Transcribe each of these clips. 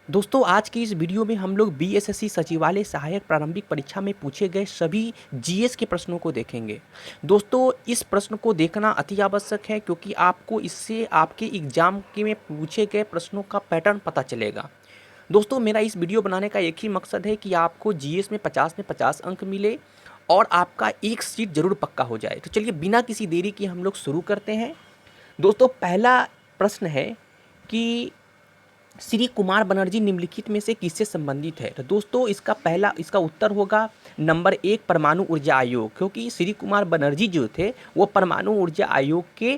दोस्तों आज की इस वीडियो में हम लोग बीएसएससी सचिवालय सहायक प्रारंभिक परीक्षा में पूछे गए सभी जीएस के प्रश्नों को देखेंगे। दोस्तों इस प्रश्न को देखना अति आवश्यक है क्योंकि आपको इससे आपके एग्जाम के में पूछे गए प्रश्नों का पैटर्न पता चलेगा। दोस्तों मेरा इस वीडियो बनाने का एक ही मकसद है कि आपको जीएस में 50 अंक मिले और आपका एक सीट जरूर पक्का हो जाए। तो चलिए बिना किसी देरी के हम लोग शुरू करते हैं। दोस्तों पहला प्रश्न है कि श्री कुमार बनर्जी निम्नलिखित में से किससे संबंधित है। तो दोस्तों इसका उत्तर होगा नंबर 1 परमाणु ऊर्जा आयोग, क्योंकि श्री कुमार बनर्जी जो थे वो परमाणु ऊर्जा आयोग के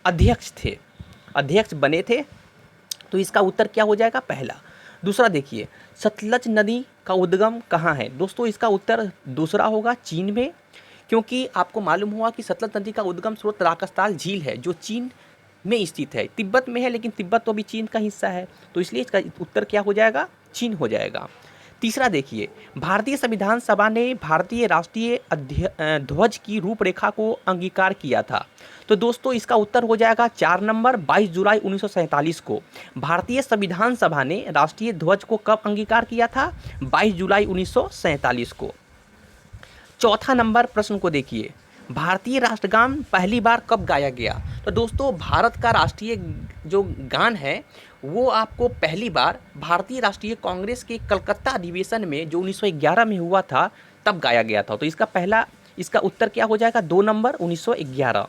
अध्यक्ष बने थे। तो इसका उत्तर क्या हो जाएगा, पहला। दूसरा देखिए, सतलज नदी का उद्गम कहाँ है। दोस्तों इसका उत्तर दूसरा होगा, चीन में, क्योंकि आपको मालूम हुआ कि सतलज नदी का उद्गम स्रोत राकस्ताल झील है जो चीन में स्थित है। तिब्बत में है लेकिन तिब्बत तो अभी चीन का हिस्सा है, तो इसलिए इसका उत्तर क्या हो जाएगा, चीन हो जाएगा। तीसरा देखिए, भारतीय संविधान सभा ने भारतीय राष्ट्रीय ध्वज की रूपरेखा को अंगीकार किया था। तो दोस्तों इसका उत्तर हो जाएगा 4 नंबर 22 जुलाई 1947 को। भारतीय संविधान सभा ने राष्ट्रीय ध्वज को कब अंगीकार किया था, 22 जुलाई 1947 को। चौथा नंबर प्रश्न को देखिए, भारतीय राष्ट्रगान पहली बार कब गाया गया। तो दोस्तों भारत का राष्ट्रीय जो गान है वो आपको पहली बार भारतीय राष्ट्रीय कांग्रेस के कलकत्ता अधिवेशन में जो 1911 में हुआ था तब गाया गया था। तो इसका उत्तर क्या हो जाएगा, 2 नंबर 1911।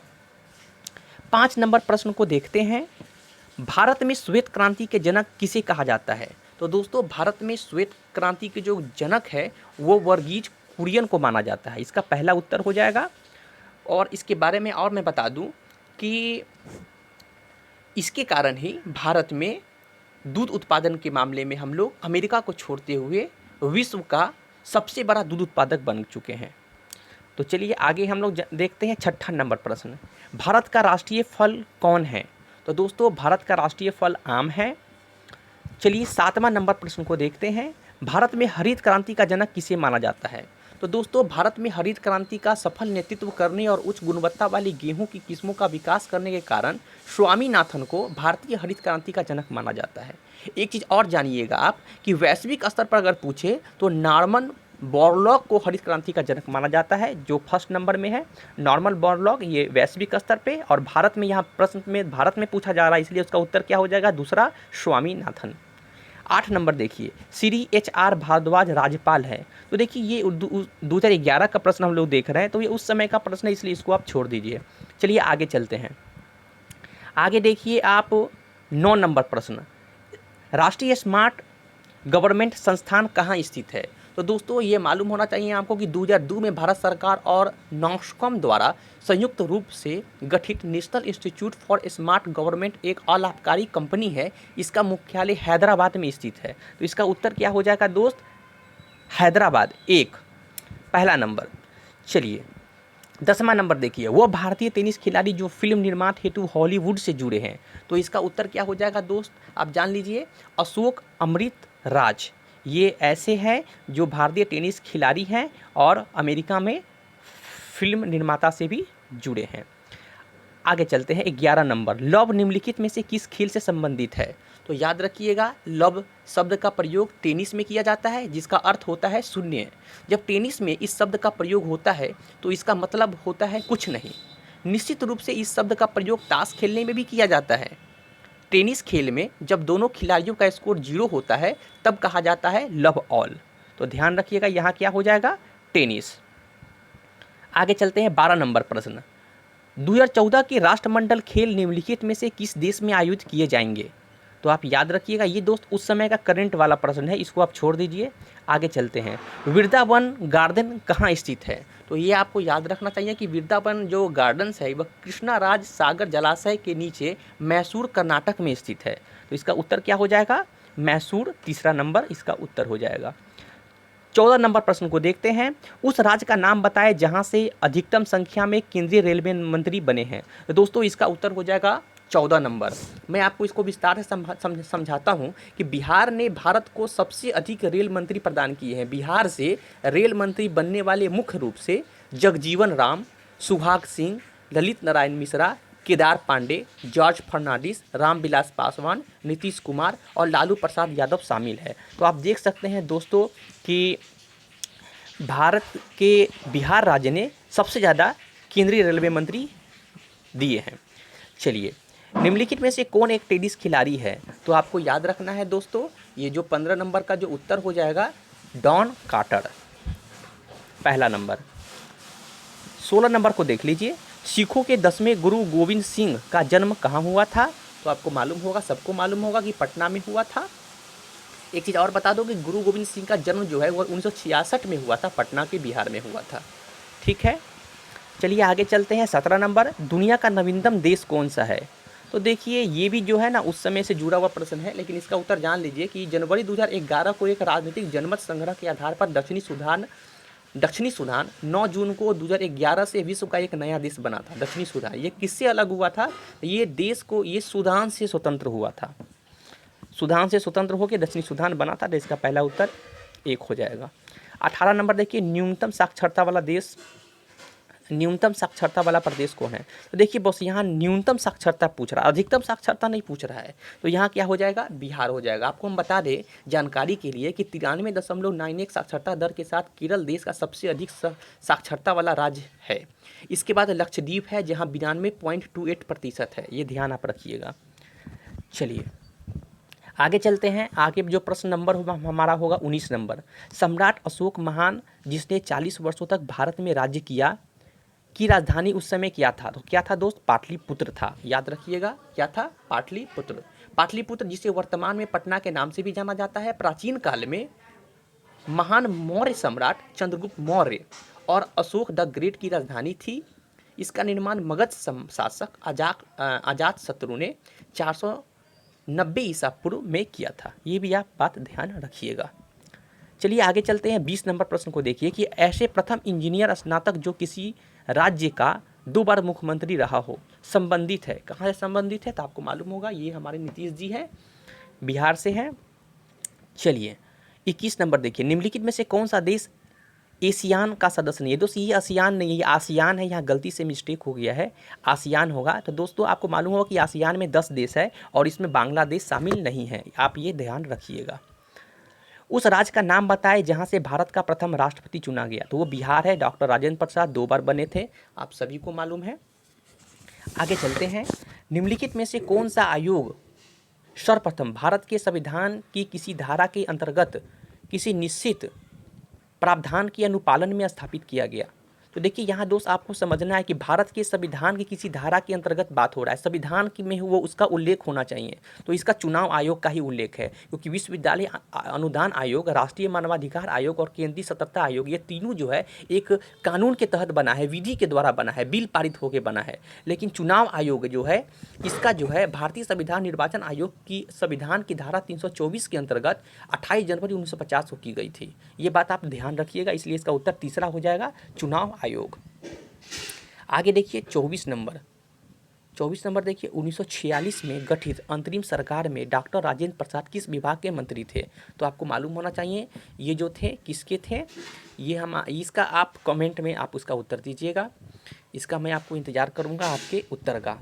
5 नंबर प्रश्न को देखते हैं, भारत में श्वेत क्रांति के जनक किसे कहा जाता है। तो दोस्तों भारत में श्वेत क्रांति के जो जनक है वो वर्गीज कुरियन को माना जाता है। इसका पहला उत्तर हो जाएगा। और इसके बारे में और मैं बता दूं कि इसके कारण ही भारत में दूध उत्पादन के मामले में हम लोग अमेरिका को छोड़ते हुए विश्व का सबसे बड़ा दूध उत्पादक बन चुके हैं। तो चलिए आगे हम लोग देखते हैं 6ठा नंबर प्रश्न, भारत का राष्ट्रीय फल कौन है। तो दोस्तों भारत का राष्ट्रीय फल आम है। चलिए 7वां नंबर प्रश्न को देखते हैं, भारत में हरित क्रांति का जनक किसे माना जाता है। तो दोस्तों भारत में हरित क्रांति का सफल नेतृत्व करने और उच्च गुणवत्ता वाली गेहूं की किस्मों का विकास करने के कारण स्वामीनाथन को भारतीय हरित क्रांति का जनक माना जाता है। एक चीज़ और जानिएगा आप कि वैश्विक स्तर पर अगर पूछे तो नॉर्मन बोरलॉग को हरित क्रांति का जनक माना जाता है, जो फर्स्ट नंबर में है। नॉर्मन बोरलॉग ये वैश्विक स्तर पे, और भारत में यहाँ प्रश्न में भारत में पूछा जा रहा है इसलिए उसका उत्तर क्या हो जाएगा, दूसरा, स्वामीनाथन। 8 नंबर देखिए, श्री HR भारद्वाज राज्यपाल है। तो देखिए ये 2011 का प्रश्न हम लोग देख रहे हैं, तो ये उस समय का प्रश्न है इसलिए इसको आप छोड़ दीजिए। चलिए आगे चलते हैं। आगे देखिए आप 9 नंबर प्रश्न, राष्ट्रीय स्मार्ट गवर्नमेंट संस्थान कहाँ स्थित है। तो दोस्तों ये मालूम होना चाहिए आपको कि 2002 में भारत सरकार और नॉस्कॉम द्वारा संयुक्त रूप से गठित national institute for smart government एक अलाभकारी कंपनी है। इसका मुख्यालय हैदराबाद में स्थित है। तो इसका उत्तर क्या हो जाएगा दोस्त, हैदराबाद, एक, पहला नंबर। चलिए 10वां नंबर देखिए, वो भारतीय टेनिस खिलाड़ी जो फिल्म निर्माण हेतु हॉलीवुड से जुड़े हैं। तो इसका उत्तर क्या हो जाएगा दोस्त, आप जान लीजिए, अशोक अमृत राज। ये ऐसे हैं जो भारतीय टेनिस खिलाड़ी हैं और अमेरिका में फिल्म निर्माता से भी जुड़े हैं। आगे चलते हैं 11 नंबर, लव निम्नलिखित में से किस खेल से संबंधित है। तो याद रखिएगा लव शब्द का प्रयोग टेनिस में किया जाता है जिसका अर्थ होता है शून्य। जब टेनिस में इस शब्द का प्रयोग होता है तो इसका मतलब होता है कुछ नहीं। निश्चित रूप से इस शब्द का प्रयोग ताश खेलने में भी किया जाता है। टेनिस खेल में जब दोनों खिलाड़ियों का स्कोर 0 होता है तब कहा जाता है लव ऑल। तो ध्यान रखिएगा यहाँ क्या हो जाएगा, टेनिस। आगे चलते हैं 12 नंबर प्रश्न, 2014 के राष्ट्रमंडल खेल निम्नलिखित में से किस देश में आयोजित किए जाएंगे। तो आप याद रखिएगा ये दोस्त उस समय का करंट वाला प्रश्न है, इसको आप छोड़ दीजिए। आगे चलते हैं, वृंदावन गार्डन कहाँ स्थित है। तो ये आपको याद रखना चाहिए कि वृंदावन जो गार्डन्स है वह कृष्णाराज सागर जलाशय के नीचे मैसूर कर्नाटक में स्थित है। तो इसका उत्तर क्या हो जाएगा, मैसूर, तीसरा नंबर इसका उत्तर हो जाएगा। 14 नंबर प्रश्न को देखते हैं, उस राज्य का नाम बताएं जहां से अधिकतम संख्या में केंद्रीय रेलवे मंत्री बने हैं। तो दोस्तों इसका उत्तर हो जाएगा 14 नंबर। मैं आपको इसको विस्तार से समझाता हूं कि बिहार ने भारत को सबसे अधिक रेल मंत्री प्रदान किए हैं। बिहार से रेल मंत्री बनने वाले मुख्य रूप से जगजीवन राम, सुभाष सिंह, ललित नारायण मिश्रा, केदार पांडे, जॉर्ज फर्नांडिस, रामविलास पासवान, नीतीश कुमार और लालू प्रसाद यादव शामिल है। तो आप देख सकते हैं दोस्तों कि भारत के बिहार राज्य ने सबसे ज़्यादा केंद्रीय रेलवे मंत्री दिए हैं। चलिए, निम्नलिखित में से कौन एक टेनिस खिलाड़ी है? तो आपको याद रखना है दोस्तों, ये जो 15 नंबर का जो उत्तर हो जाएगा डॉन कार्टर, पहला नंबर। 16 नंबर को देख लीजिए, सिखों के 10वें गुरु गोविंद सिंह का जन्म कहाँ हुआ था? तो आपको मालूम होगा, सबको मालूम होगा कि पटना में हुआ था। एक चीज़ और बता दो कि गुरु गोविंद सिंह का जन्म जो है वो 1966 में हुआ था, पटना के बिहार में हुआ था। ठीक है, चलिए आगे चलते हैं। 17 नंबर, दुनिया का नवीनतम देश कौन सा है? तो देखिए, ये भी जो है ना उस समय से जुड़ा हुआ प्रश्न है, लेकिन इसका उत्तर जान लीजिए कि जनवरी 2011 को एक राजनीतिक जनमत संग्रह के आधार पर दक्षिणी सूडान 9 जून को 2011 से विश्व का एक नया देश बना था। दक्षिणी सूडान ये किससे अलग हुआ था? ये देश को ये सूडान से स्वतंत्र हुआ था। सूडान से स्वतंत्र होकर दक्षिणी सूडान बना था। देश का पहला उत्तर 1 हो जाएगा। 18 नंबर देखिए, न्यूनतम साक्षरता वाला प्रदेश कौन है? तो देखिए बस यहाँ न्यूनतम साक्षरता पूछ रहा है, अधिकतम साक्षरता नहीं पूछ रहा है। तो यहाँ क्या हो जाएगा? बिहार हो जाएगा। आपको हम बता दें जानकारी के लिए कि 93.91 साक्षरता दर के साथ केरल देश का सबसे अधिक साक्षरता वाला राज्य है। इसके बाद लक्षद्वीप है जहाँ 92.28% है। ये ध्यान आप रखिएगा। चलिए आगे चलते हैं। आगे जो प्रश्न नंबर हमारा होगा 19 नंबर, सम्राट अशोक महान जिसने 40 वर्षों तक भारत में राज्य किया की राजधानी उस समय क्या था? तो क्या था दोस्त? पाटलिपुत्र था। याद रखिएगा, क्या था? पाटलिपुत्र। पाटलिपुत्र जिसे वर्तमान में पटना के नाम से भी जाना जाता है, प्राचीन काल में महान मौर्य सम्राट चंद्रगुप्त मौर्य और अशोक द ग्रेट की राजधानी थी। इसका निर्माण मगध शासक अजातशत्रु ने 490 ईसा पूर्व में किया था। ये भी आप बात ध्यान रखिएगा। चलिए आगे चलते हैं। 20 नंबर प्रश्न को देखिए कि ऐसे प्रथम इंजीनियर स्नातक जो किसी राज्य का 2 बार मुख्यमंत्री रहा हो संबंधित है। कहाँ से संबंधित है? तो आपको मालूम होगा, ये हमारे नीतीश जी हैं, बिहार से हैं। चलिए 21 नंबर देखिए, निम्नलिखित में से कौन सा देश एशियान का सदस्य नहीं है? दोस्तों ये आसियान नहीं है, ये आसियान है। यहाँ गलती से मिस्टेक हो गया है, आसियान होगा। तो दोस्तों आपको मालूम होगा कि आसियान में 10 देश है और इसमें बांग्लादेश शामिल नहीं है। आप ये ध्यान रखिएगा। उस राज्य का नाम बताएं जहां से भारत का प्रथम राष्ट्रपति चुना गया। तो वो बिहार है। डॉक्टर राजेंद्र प्रसाद 2 बार बने थे, आप सभी को मालूम है। आगे चलते हैं। निम्नलिखित में से कौन सा आयोग सर्वप्रथम भारत के संविधान की किसी धारा के अंतर्गत किसी निश्चित प्रावधान के अनुपालन में स्थापित किया गया? तो देखिए यहाँ दोस्त आपको समझना है कि भारत के संविधान की किसी धारा के अंतर्गत बात हो रहा है, संविधान की में वो उसका उल्लेख होना चाहिए। तो इसका चुनाव आयोग का ही उल्लेख है, क्योंकि विश्वविद्यालय अनुदान आयोग, राष्ट्रीय मानवाधिकार आयोग और केंद्रीय सतर्कता आयोग, ये तीनों जो है एक कानून के तहत बना है, विधि के द्वारा बना है, बिल पारित होकर बना है। लेकिन चुनाव आयोग जो है इसका जो है भारतीय संविधान निर्वाचन आयोग की संविधान की धारा 324 के अंतर्गत 28 जनवरी 1950 को की गई थी। ये बात आप ध्यान रखिएगा, इसलिए इसका उत्तर तीसरा हो जाएगा, चुनाव आयोग। आगे देखिए 24 नंबर देखिए, 1946 में गठित अंतरिम सरकार में डॉक्टर राजेंद्र प्रसाद किस विभाग के मंत्री थे? तो आपको मालूम होना चाहिए ये जो थे किसके थे। ये हम इसका आप कमेंट में आप उसका उत्तर दीजिएगा। इसका मैं आपको इंतज़ार करूँगा आपके उत्तर का।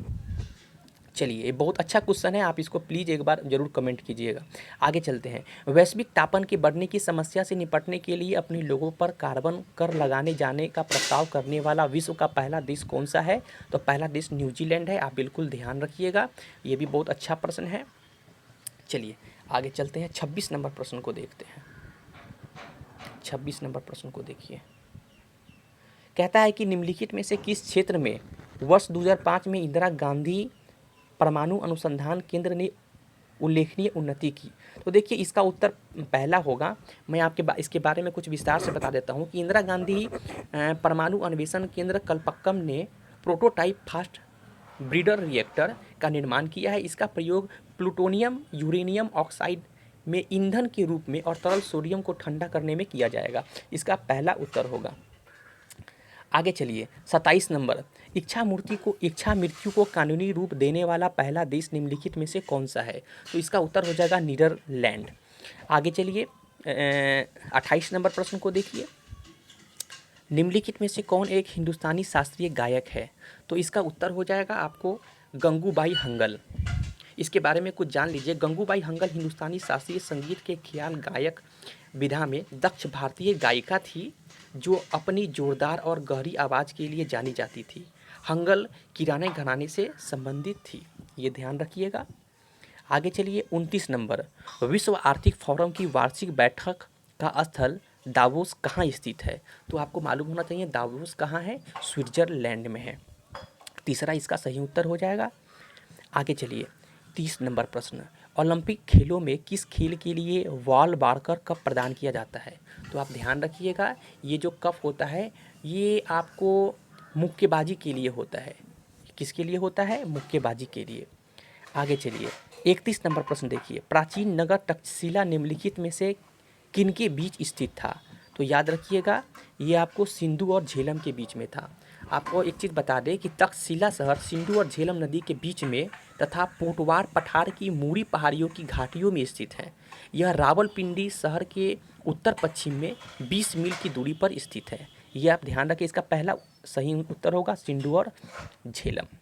चलिए ये बहुत अच्छा क्वेश्चन है, आप इसको प्लीज़ एक बार जरूर कमेंट कीजिएगा। आगे चलते हैं। वैश्विक तापन के बढ़ने की समस्या से निपटने के लिए अपने लोगों पर कार्बन कर लगाने जाने का प्रस्ताव करने वाला विश्व का पहला देश कौन सा है? तो पहला देश न्यूजीलैंड है। आप बिल्कुल ध्यान रखिएगा, ये भी बहुत अच्छा प्रश्न है। चलिए आगे चलते हैं। 26 नंबर प्रश्न को देखते हैं। 26 नंबर प्रश्न को देखिए, कहता है कि निम्नलिखित में से किस क्षेत्र में वर्ष 2005 में इंदिरा गांधी परमाणु अनुसंधान केंद्र ने उल्लेखनीय उन्नति की? तो देखिए इसका उत्तर पहला होगा। मैं इसके बारे में कुछ विस्तार से बता देता हूँ कि इंदिरा गांधी परमाणु अन्वेषण केंद्र कलपक्कम ने प्रोटोटाइप फास्ट ब्रीडर रिएक्टर का निर्माण किया है। इसका प्रयोग प्लूटोनियम यूरेनियम ऑक्साइड में ईंधन के रूप में और तरल सोडियम को ठंडा करने में किया जाएगा। इसका पहला उत्तर होगा। आगे चलिए 27 नंबर, इच्छा मृत्यु को कानूनी रूप देने वाला पहला देश निम्नलिखित में से कौन सा है? तो इसका उत्तर हो जाएगा नीदरलैंड। आगे चलिए 28 नंबर प्रश्न को देखिए, निम्नलिखित में से कौन एक हिंदुस्तानी शास्त्रीय गायक है? तो इसका उत्तर हो जाएगा आपको गंगूबाई हंगल, इसके बारे में कुछ जान लीजिए। गंगूबाई हंगल हिंदुस्तानी शास्त्रीय संगीत के ख्याल गायक विधा में दक्ष भारतीय गायिका थी जो अपनी जोरदार और गहरी आवाज़ के लिए जानी जाती थी। हंगल किराने घराने से संबंधित थी, ये ध्यान रखिएगा। आगे चलिए 29 नंबर, विश्व आर्थिक फोरम की वार्षिक बैठक का स्थल दावोस कहाँ स्थित है? तो आपको मालूम होना चाहिए दावोस कहाँ है, स्विट्जरलैंड में है। तीसरा इसका सही उत्तर हो जाएगा। आगे चलिए 30 नंबर प्रश्न, ओलंपिक खेलों में किस खेल के लिए वॉल बारकर कप प्रदान किया जाता है? तो आप ध्यान रखिएगा, ये जो कप होता है ये आपको मुक्केबाजी के लिए होता है। किसके लिए होता है? मुक्केबाजी के लिए। आगे चलिए 31 नंबर प्रश्न देखिए, प्राचीन नगर तक्षशिला निम्नलिखित में से किनके बीच स्थित था? तो याद रखिएगा ये आपको सिंधु और झेलम के बीच में था। आपको एक चीज़ बता दें कि तक्षशिला शहर सिंधु और झेलम नदी के बीच में तथा पोटवार पठार की मूरी पहाड़ियों की घाटियों में स्थित है। यह रावलपिंडी शहर के उत्तर पश्चिम में 20 मील की दूरी पर स्थित है। यह आप ध्यान रखें, इसका पहला सही उत्तर होगा सिंधु और झेलम।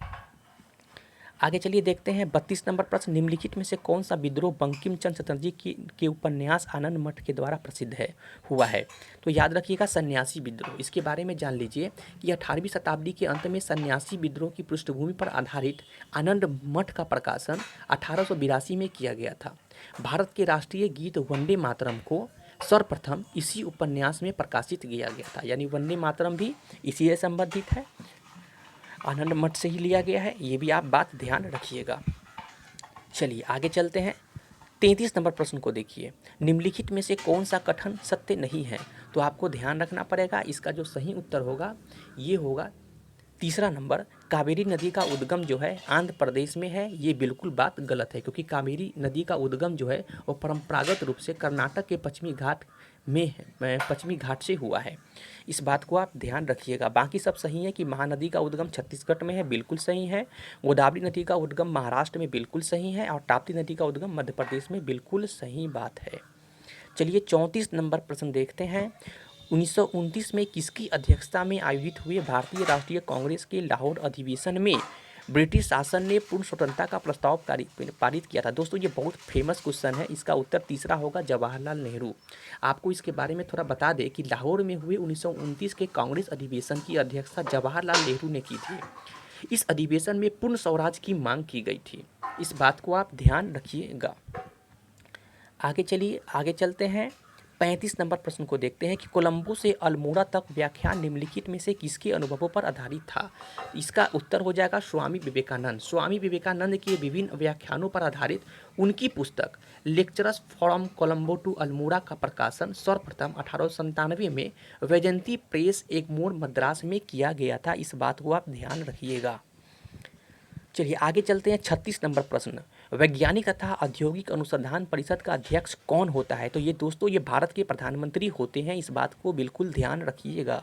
आगे चलिए देखते हैं 32 नंबर प्रश्न, निम्नलिखित में से कौन सा विद्रोह बंकिम चंद्र चटर्जी के उपन्यास आनंद मठ के द्वारा प्रसिद्ध हुआ है? तो याद रखिएगा सन्यासी विद्रोह। इसके बारे में जान लीजिए कि 18वीं शताब्दी के अंत में सन्यासी विद्रोह की पृष्ठभूमि पर आधारित आनंद मठ का प्रकाशन 1882 में किया गया था। भारत के राष्ट्रीय गीत वंदे मातरम को सर्वप्रथम इसी उपन्यास में प्रकाशित किया गया था, यानी वंदे मातरम भी इसी से संबंधित है, आनंद मठ से ही लिया गया है, ये भी आप बात ध्यान रखिएगा। चलिए आगे चलते हैं 33 नंबर प्रश्न को देखिए, निम्नलिखित में से कौन सा कथन सत्य नहीं है? तो आपको ध्यान रखना पड़ेगा, इसका जो सही उत्तर होगा ये होगा तीसरा नंबर, कावेरी नदी का उद्गम जो है आंध्र प्रदेश में है। ये बिल्कुल बात गलत है, क्योंकि कावेरी नदी का उद्गम जो है वो परंपरागत रूप से कर्नाटक के पश्चिमी घाट से हुआ है। इस बात को आप ध्यान रखिएगा। बाकी सब सही है कि महानदी का उद्गम छत्तीसगढ़ में है, बिल्कुल सही है। गोदावरी नदी का उद्गम महाराष्ट्र में, बिल्कुल सही है। और ताप्ती नदी का उद्गम मध्य प्रदेश में, बिल्कुल सही बात है। चलिए 34 नंबर प्रश्न देखते हैं, 1929 में किसकी अध्यक्षता में आयोजित हुए भारतीय राष्ट्रीय कांग्रेस के लाहौर अधिवेशन में ब्रिटिश शासन ने पूर्ण स्वतंत्रता का प्रस्ताव पारित किया था? दोस्तों ये बहुत फेमस क्वेश्चन है, इसका उत्तर तीसरा होगा जवाहरलाल नेहरू। आपको इसके बारे में थोड़ा बता दें कि लाहौर में हुए 1929 के कांग्रेस अधिवेशन की अध्यक्षता जवाहरलाल नेहरू ने की थी। इस अधिवेशन में पूर्ण स्वराज की मांग की गई थी, इस बात को आप ध्यान रखिएगा। आगे चलिए, आगे चलते हैं 35 नंबर प्रश्न को देखते हैं कि कोलंबो से अल्मोड़ा तक व्याख्यान निम्नलिखित में से किसके अनुभवों पर आधारित था? इसका उत्तर हो जाएगा स्वामी विवेकानंद। स्वामी विवेकानंद के विभिन्न व्याख्यानों पर आधारित उनकी पुस्तक lectures from Colombo to Almora का प्रकाशन सर्वप्रथम 1897 में वैजयंती प्रेस एग्मोर मद्रास में किया गया था। इस बात को आप ध्यान रखिएगा। चलिए आगे चलते हैं 36 नंबर प्रश्न, वैज्ञानिक तथा औद्योगिक अनुसंधान परिषद का अध्यक्ष कौन होता है? तो ये दोस्तों ये भारत के प्रधानमंत्री होते हैं, इस बात को बिल्कुल ध्यान रखिएगा।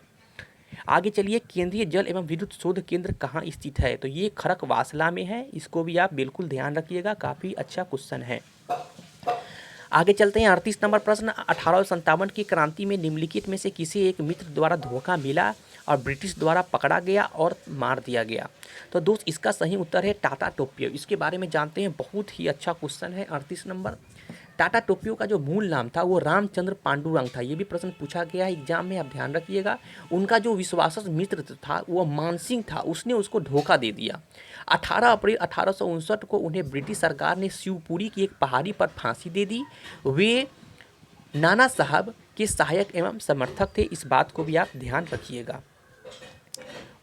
आगे चलिए, केंद्रीय जल एवं विद्युत शोध केंद्र कहाँ स्थित है? तो ये खड़गवासला में है, इसको भी आप बिल्कुल ध्यान रखिएगा, काफ़ी अच्छा क्वेश्चन है। आगे चलते हैं 38 नंबर प्रश्न, 1857 की क्रांति में निम्नलिखित में से किसी एक मित्र द्वारा धोखा मिला और ब्रिटिश द्वारा पकड़ा गया और मार दिया गया? तो दोस्त इसका सही उत्तर है टाटा टोप्यो। इसके बारे में जानते हैं, बहुत ही अच्छा क्वेश्चन है। 38 नंबर, टाटा टोप्यो का जो मूल नाम था वो रामचंद्र पांडुरंग था। ये भी प्रश्न पूछा गया है एग्जाम में, आप ध्यान रखिएगा। उनका जो विश्वासक मित्र था वो मानसिंह था, उसने उसको धोखा दे दिया। 18 अप्रैल 1859 को उन्हें ब्रिटिश सरकार ने शिवपुरी की एक पहाड़ी पर फांसी दे दी। वे नाना साहब के सहायक एवं समर्थक थे, इस बात को भी आप ध्यान रखिएगा।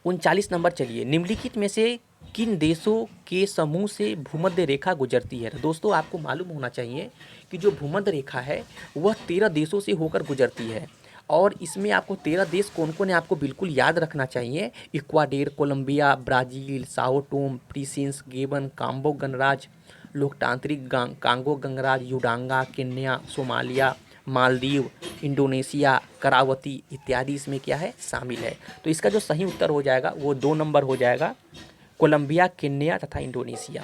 39 नंबर, चलिए निम्नलिखित में से किन देशों के समूह से भूमध्य रेखा गुजरती है? तो दोस्तों आपको मालूम होना चाहिए कि जो भूमध्य रेखा है वह 13 देशों से होकर गुजरती है, और इसमें आपको 13 देश कौन कौन है आपको बिल्कुल याद रखना चाहिए। Ecuador, Colombia, Brazil, Sao Tome, Principe, Gabon, काम्बो गणराज्य, लोकतांत्रिक कांगो गणराज्य, Uganda, Kenya, Somalia, Maldives, Indonesia, करावती इत्यादि इसमें क्या है शामिल है। तो इसका जो सही उत्तर हो जाएगा वो 2 नंबर हो जाएगा, कोलंबिया, केन्या तथा इंडोनेशिया।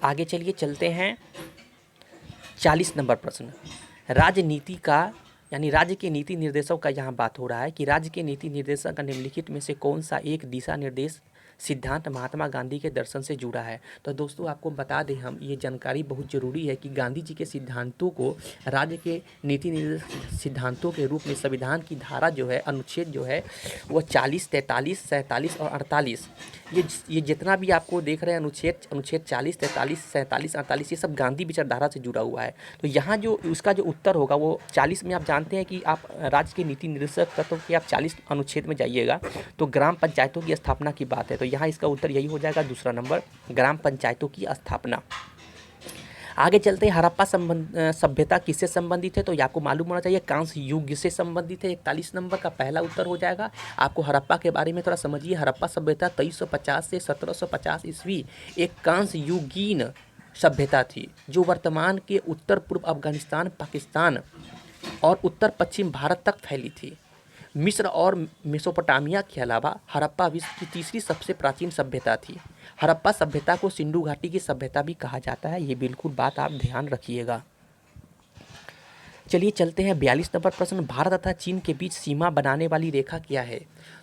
आगे चलिए चलते हैं 40 नंबर प्रश्न, राजनीति का यानी राज्य के नीति निर्देशों का यहाँ बात हो रहा है कि राज्य के नीति निर्देशक का निम्नलिखित में से कौन सा एक दिशा निर्देश सिद्धांत महात्मा गांधी के दर्शन से जुड़ा है। तो दोस्तों आपको बता दें हम, ये जानकारी बहुत ज़रूरी है कि गांधी जी के सिद्धांतों को राज्य के नीति निर्देशक सिद्धांतों के रूप में संविधान की धारा जो है, अनुच्छेद जो है वो 40, 43, 47 और 48, ये जितना भी आपको देख रहे हैं अनुच्छेद 40, 43, 47, 48, ये सब गांधी विचारधारा से जुड़ा हुआ है। तो यहाँ जो उसका जो उत्तर होगा वो 40 में, आप जानते हैं कि आप राज्य के नीति निर्देशक तत्व के आप 40 अनुच्छेद में जाइएगा तो ग्राम पंचायतों की स्थापना की बात है। तो यहाँ इसका उत्तर यही हो जाएगा, दूसरा नंबर, ग्राम पंचायतों की स्थापना। आगे चलते हैं, हड़प्पा सभ्यता किससे संबंधित है? तो ये आपको मालूम होना चाहिए, कांस्य युग से संबंधित है। 41 नंबर का पहला उत्तर हो जाएगा। आपको हड़प्पा के बारे में थोड़ा समझिए। हड़प्पा सभ्यता 2350 से 1750 ईस्वी एक कांस्य युगीन सभ्यता थी जो वर्तमान के उत्तर पूर्व अफगानिस्तान, पाकिस्तान और उत्तर पश्चिम भारत तक फैली थी। मिस्र और मेसोपोटामिया के अलावा हड़प्पा विश्व की तीसरी सबसे प्राचीन सभ्यता थी। हड़प्पा सभ्यता को सिंधु घाटी की सभ्यता भी कहा जाता है, ये बिल्कुल बात आप ध्यान रखिएगा। चलिए चलते हैं 42 नंबर प्रश्न, भारत तथा चीन के बीच सीमा बनाने वाली रेखा क्या है?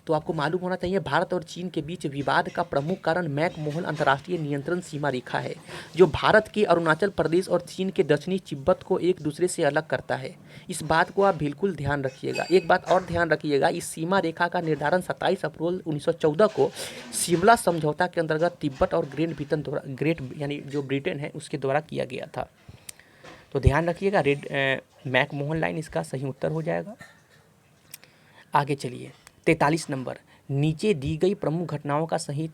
तो आपको मालूम होना चाहिए, भारत और चीन के बीच विवाद का प्रमुख कारण मैक-मोहन अंतर्राष्ट्रीय नियंत्रण सीमा रेखा है, जो भारत के अरुणाचल प्रदेश और चीन के दक्षिणी तिब्बत को एक दूसरे से अलग करता है। इस बात को आप बिल्कुल ध्यान रखिएगा। एक बात और ध्यान रखिएगा, इस सीमा रेखा का निर्धारण 27 अप्रैल 1914 को शिमला समझौता के अंतर्गत तिब्बत और ग्रेट यानी जो ब्रिटेन है उसके द्वारा किया गया था। तो ध्यान रखिएगा, मैक-मोहन लाइन इसका सही उत्तर हो जाएगा। आगे चलिए, 43 नंबर, नीचे दी गई प्रमुख घटनाओं का सही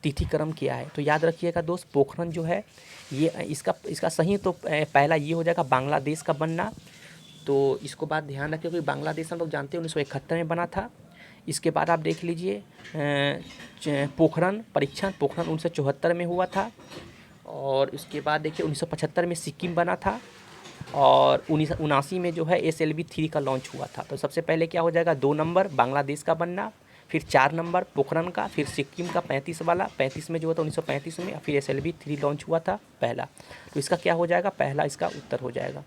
तिथिक्रम क्या है? तो याद रखिएगा दोस्त, पोखरण जो है ये इसका सही तो पहला ये हो जाएगा, बांग्लादेश का बनना। तो इसको बात ध्यान रखिए कि बांग्लादेश हम लोग जानते हैं 1971 में बना था। इसके बाद आप देख लीजिए पोखरण परीक्षण, पोखरण 1974 में हुआ था। और इसके बाद देखिए 1975 में सिक्किम बना था और 1979 में जो है SLV-3 का लॉन्च हुआ था। तो सबसे पहले क्या हो जाएगा, 2 नंबर बांग्लादेश का बनना, फिर 4 नंबर पोखरण का, फिर सिक्किम का 35 वाला, 35 में जो था 1935 में, फिर SLV-3 लॉन्च हुआ था पहला। तो इसका क्या हो जाएगा, पहला इसका उत्तर हो जाएगा।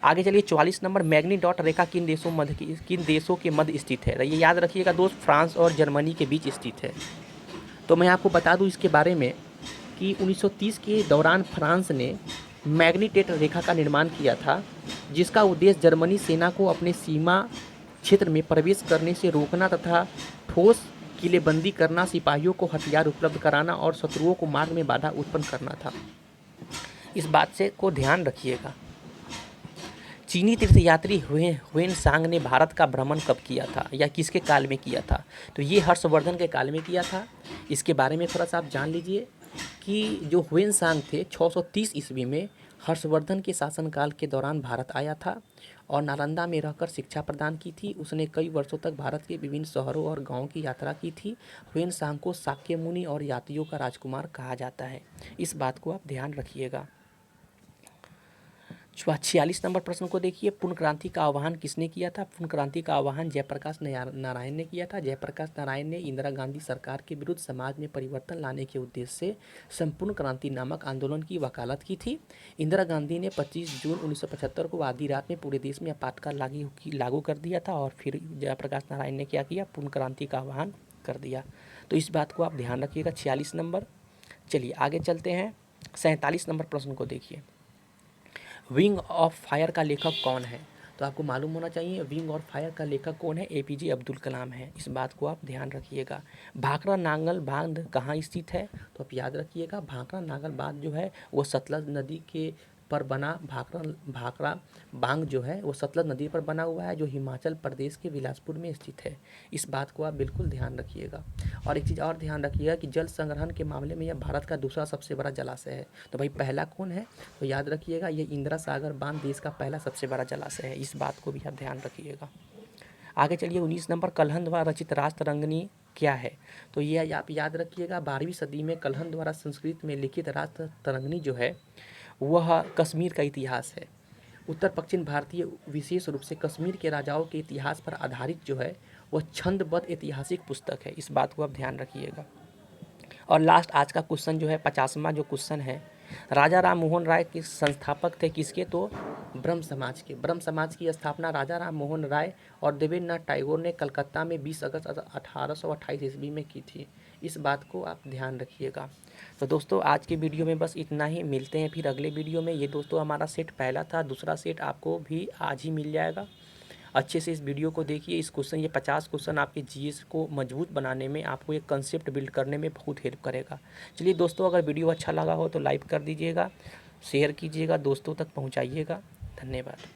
आगे चलिए 44 नंबर, मैग्नी डॉट रेखा किन देशों के मध्य स्थित है? ये याद रखिएगा दोस्त, फ्रांस और जर्मनी के बीच स्थित है। तो मैं आपको बता दूँ इसके बारे में कि 1930 के दौरान फ्रांस ने मैग्नीटेट रेखा का निर्माण किया था, जिसका उद्देश्य जर्मनी सेना को अपने सीमा क्षेत्र में प्रवेश करने से रोकना तथा ठोस किलेबंदी करना, सिपाहियों को हथियार उपलब्ध कराना और शत्रुओं को मार्ग में बाधा उत्पन्न करना था। इस बात से को ध्यान रखिएगा। चीनी तीर्थयात्री ह्वेन-सांग ने भारत का भ्रमण कब किया था या किसके काल में किया था? तो ये हर्षवर्धन के काल में किया था। इसके बारे में थोड़ा सा आप जान लीजिए कि जो ह्वेन-सांग थे 630 ईस्वी में हर्षवर्धन के शासनकाल के दौरान भारत आया था और नालंदा में रहकर शिक्षा प्रदान की थी। उसने कई वर्षों तक भारत के विभिन्न शहरों और गांवों की यात्रा की थी। ह्वेन-सांग को शाक्य मुनि और यात्रियों का राजकुमार कहा जाता है। इस बात को आप ध्यान रखिएगा। 46 नंबर प्रश्न को देखिए, पूर्ण क्रांति का आह्वान किसने किया था? पूर्ण क्रांति का आह्वान जयप्रकाश नारायण ने किया था। जयप्रकाश नारायण ने इंदिरा गांधी सरकार के विरुद्ध समाज में परिवर्तन लाने के उद्देश्य से संपूर्ण क्रांति नामक आंदोलन की वकालत की थी। इंदिरा गांधी ने 25 जून 1975 को आधी रात में पूरे देश में आपातकाल लागू कर दिया था और फिर जयप्रकाश नारायण ने क्या किया, पूर्ण क्रांति का आह्वान कर दिया। तो इस बात को आप ध्यान रखिएगा। 46 नंबर। चलिए आगे चलते हैं, 47 नंबर प्रश्न को देखिए, विंग ऑफ फायर का लेखक कौन है? तो आपको मालूम होना चाहिए विंग ऑफ फायर का लेखक कौन है, APJ अब्दुल कलाम है। इस बात को आप ध्यान रखिएगा। भाखड़ा नांगल बांध कहाँ स्थित है? तो आप याद रखिएगा, भाखड़ा नांगल बांध जो है वो सतलज नदी के पर बना भाखड़ा बांध जो है वो सतलज नदी पर बना हुआ है, जो हिमाचल प्रदेश के बिलासपुर में स्थित है। इस बात को आप बिल्कुल ध्यान रखिएगा। और एक चीज़ और ध्यान रखिएगा कि जल संग्रहण के मामले में यह भारत का दूसरा सबसे बड़ा जलाशय है। तो भाई पहला कौन है? तो याद रखिएगा, ये इंदिरा सागर बांध देश का पहला सबसे बड़ा जलाशय है। इस बात को भी आप ध्यान रखिएगा। आगे चलिए 19 नंबर, कल्हण द्वारा रचित राष्ट्ररंगिणी क्या है? तो ये आप याद रखिएगा, 12वीं सदी में कल्हण द्वारा संस्कृत में लिखित राष्ट्ररंगिणी जो है वह कश्मीर का इतिहास है। उत्तर पश्चिम भारतीय, विशेष रूप से कश्मीर के राजाओं के इतिहास पर आधारित जो है वह छंदबद्ध ऐतिहासिक पुस्तक है। इस बात को आप ध्यान रखिएगा। और लास्ट आज का क्वेश्चन जो है 50वां जो क्वेश्चन है, राजा राम मोहन राय के संस्थापक थे किसके? तो ब्रह्म समाज की स्थापना राजा राम मोहन राय और देवेंद्रनाथ टैगोर ने कलकत्ता में 20 अगस्त 1828 ईस्वी में की थी। इस बात को आप ध्यान रखिएगा। तो दोस्तों आज के वीडियो में बस इतना ही, मिलते हैं फिर अगले वीडियो में। ये दोस्तों हमारा सेट पहला था, दूसरा सेट आपको भी आज ही मिल जाएगा। अच्छे से इस वीडियो को देखिए। इस क्वेश्चन, ये 50 क्वेश्चन आपके जीएस को मजबूत बनाने में, आपको एक कंसेप्ट बिल्ड करने में बहुत हेल्प करेगा। चलिए दोस्तों, अगर वीडियो अच्छा लगा हो तो लाइक कर दीजिएगा, शेयर कीजिएगा, दोस्तों तक पहुंचाइएगा। धन्यवाद।